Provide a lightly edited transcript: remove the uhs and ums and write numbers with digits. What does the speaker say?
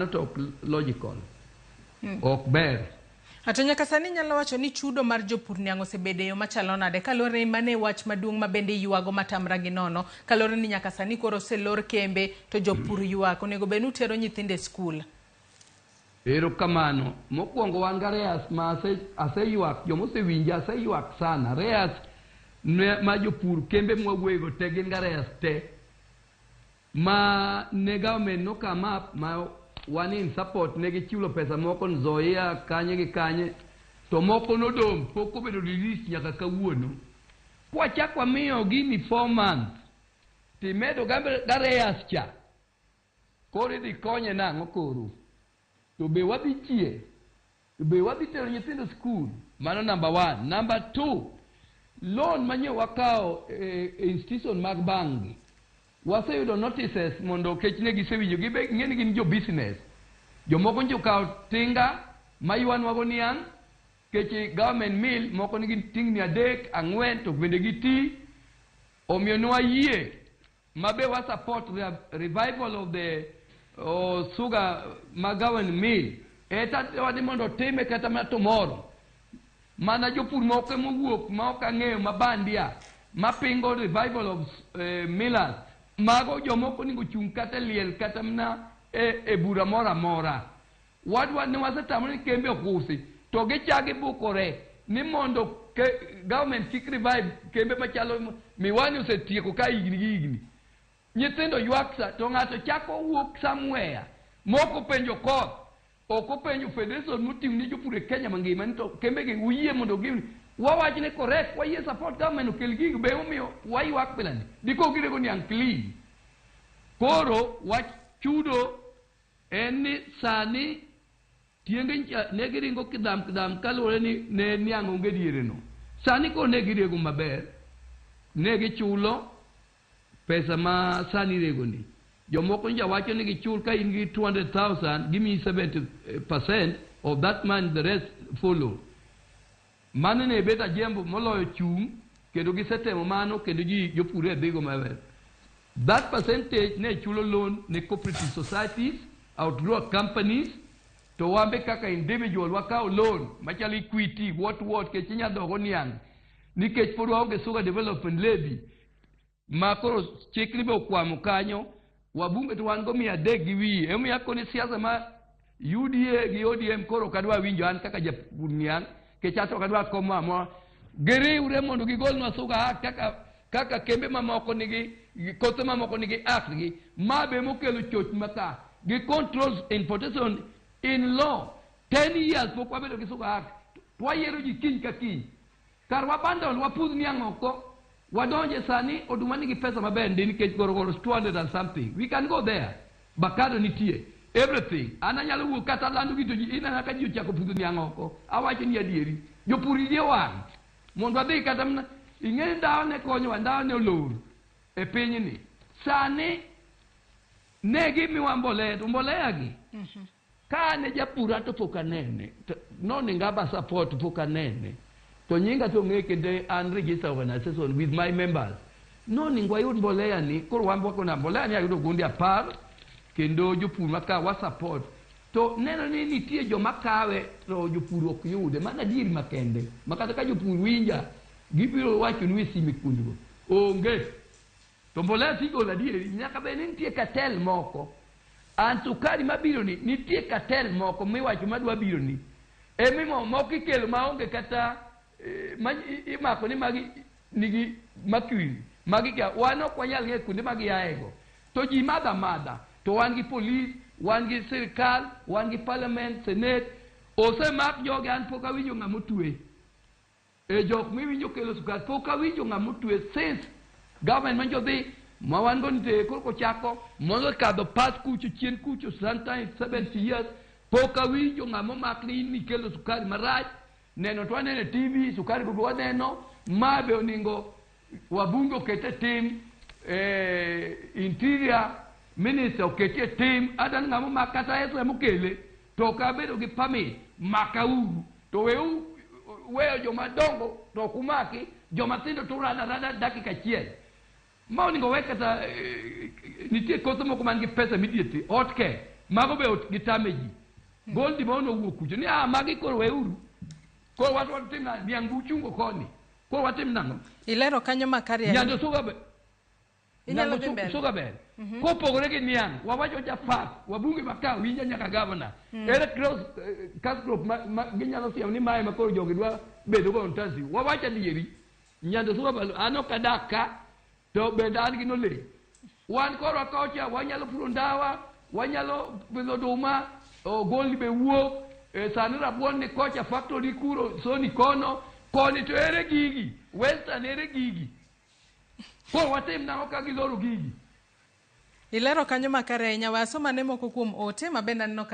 not logical. Ok ber. Ato nyaka sani nyalo wacho ni chudo mar jopur niang' osebede yo machalo nade kalore mane wach maduong' mabende yuago matamra gi nono kalore ni nyaka sani koro oselor kembe to jopur yuak onego bed ni utero nyithinde skul. Erokamano mokwongo wan ga reas ma aseyuak jomo osewinja aseyuak sana reas ma jopur kembe mwawuoyego te gin ga reas te ma ne government no come up ma one in support negi chulo pesa moko Nzoia kanye gi kanye to moko nodong pok obedo release nyaka kawuono kwachak wamiyo gini 4 months timedo gareas cha koro idhi konye nang'o koro to be wadhi chie to be wadhi tero nyithindo skul mano number 1. Number 2, loan manyo wakao institution mag bangi waseyudo notices mondo kechne gisewinjo gibe ng'eni gin jo business jomoko njo kao tinga maywan wago niang' kechi government mill moko nigi tingni 3 4 to bende giti omiyo nwa yie mabe wa support revival of the sugar magawan mill eta wadi mondo time kata ma tomorrow mana jopur moko mowuok ma ok ang'eyo mabandia mapingo revival of millers mago jomoko ningo chung kata liel kata mna e bura mora mora wadwa ne wasetamoni kembe okusi to gichagi bukore ni mondo government kik revive kembe machalo miwani osetieko ka igni nyithindo yuaksa to ng'ato chako wuok somewhere moko penjo koth oko penjo federation mutim ni jopur e Kenya mangima ni to kembe gi uyie mondo gi wawachne correct wayie support government okel gig be omiyo wayuak bilani diko girego ni ankli koro wach chudo en ni sani tienge ne giringo kidam kalore ni ne niang'o onge diere no sani ko ne girego maber ne gichulo pesa ma sani rego ni jomoko nja wacho ni gichul ka in gi 200,000 give me 70% of that man the rest follow mano ne beta jembo moloyo chung kendo gisetemo mano kendo ji jopure dhigo maber that percentage ne chulo loan ne cooperative societies outgrow companies to wambe kaka individual wakao loan machalo equity what ke chinya dogo niang' nikech pod waonge sugar development levy ma koro chikni be okwamo kanyo wabunge to wan go 300 gi wiye emiyo akoni siasa ma UDA gi ODM koro kadwa winjo an kaka japur niang' kechato kadwa komo amo geriwre mondo gigolnwa suga kaka kembe mamoko nigi kothe mamoko nigi act gi mabe mokelo choch maka gi controls importation in law 10 years pok wabedo gi suga act twayiero ji kiny ka kiny kar wabandon wapudh niang' oko wadonje sani oduma nigi pesa maber ndi nikech gorogoro 200 and something we can go there bakado nitie everything ananyalo wuok kata landu gi to ji ina ka ji ochako pudho niang' oko awacho ni adieri jopur idhi wang' mondo adhi kata mna ing'e ndawa ne konyowa ndawa ne olor e pinyni sani ne gimiwa mbolea gi ka ne japura to pok anene noni ngaba support pok anene to nyinga to ng'e kende an register organization with my members noni ngwayud mbolea ni koro wamboko na mbolea ni ayudo gundi 10 kendo jopur maka wa support to neno ni nitie joma kawe to jopur ok yude mana diri makende makata ka jopur winja gibiro wacho ni simi kundugo onge to mbolea tigo la diri nyaka be nitie cartel moko an sukari mabiro ni nitie cartel moko miwacho madwa biro ni emimo moko ikelo maonge kata imako ni magi nigi mercury magi ka wano kwanyal nge kunde magi yaego to ji madha to wan gi police wan gi sirkal wan gi parliament senate ose mak joge an poka winjo ng'amotwe e jok miwinjo kelo sukari poka winjo ng'amotwe since government manjo dhi ma wan go nite korko chako mondo kadho pass kucho chien kucho sometimes 70 years poka winjo ng'amo mak ni kelo sukari marach neno to anene TV sukari go waneno mabe oningo wabunge okete tim interior minister okete tim adan ngamo makata Ezra mokele to kabedo gi permit makauru to weyo joma dongo to kumaki joma tindo to rada dakika chiel ma oningo wekata nitie kothe moko man gi pesa immediately hot care mago be gitame ji Gold mono wuok kucho ni magi koro weuru koro watu tim na niangu chungo koni koro watim nango ilero kanyo makari nyando suga be inyalo be suga be ko pogore gi niang wawacho jafat wabunge maka winja nyaka governor ere cross cast group ginyalo siam ni mae makoro jogi dwa bedo go ntazi wawacho dieri nyando suga be ano kadaka to be dan gi no le wan koro akocha wanyalo puro ndawa wanyalo bedo duma o goli be wuok sani rabuon ni kocha factory kuro soni kono koni to ere gigi western ere gigi ko watim na oka giloro gigi ilero kanyo makare nya wasoma ne moko kuom ote mabenda neno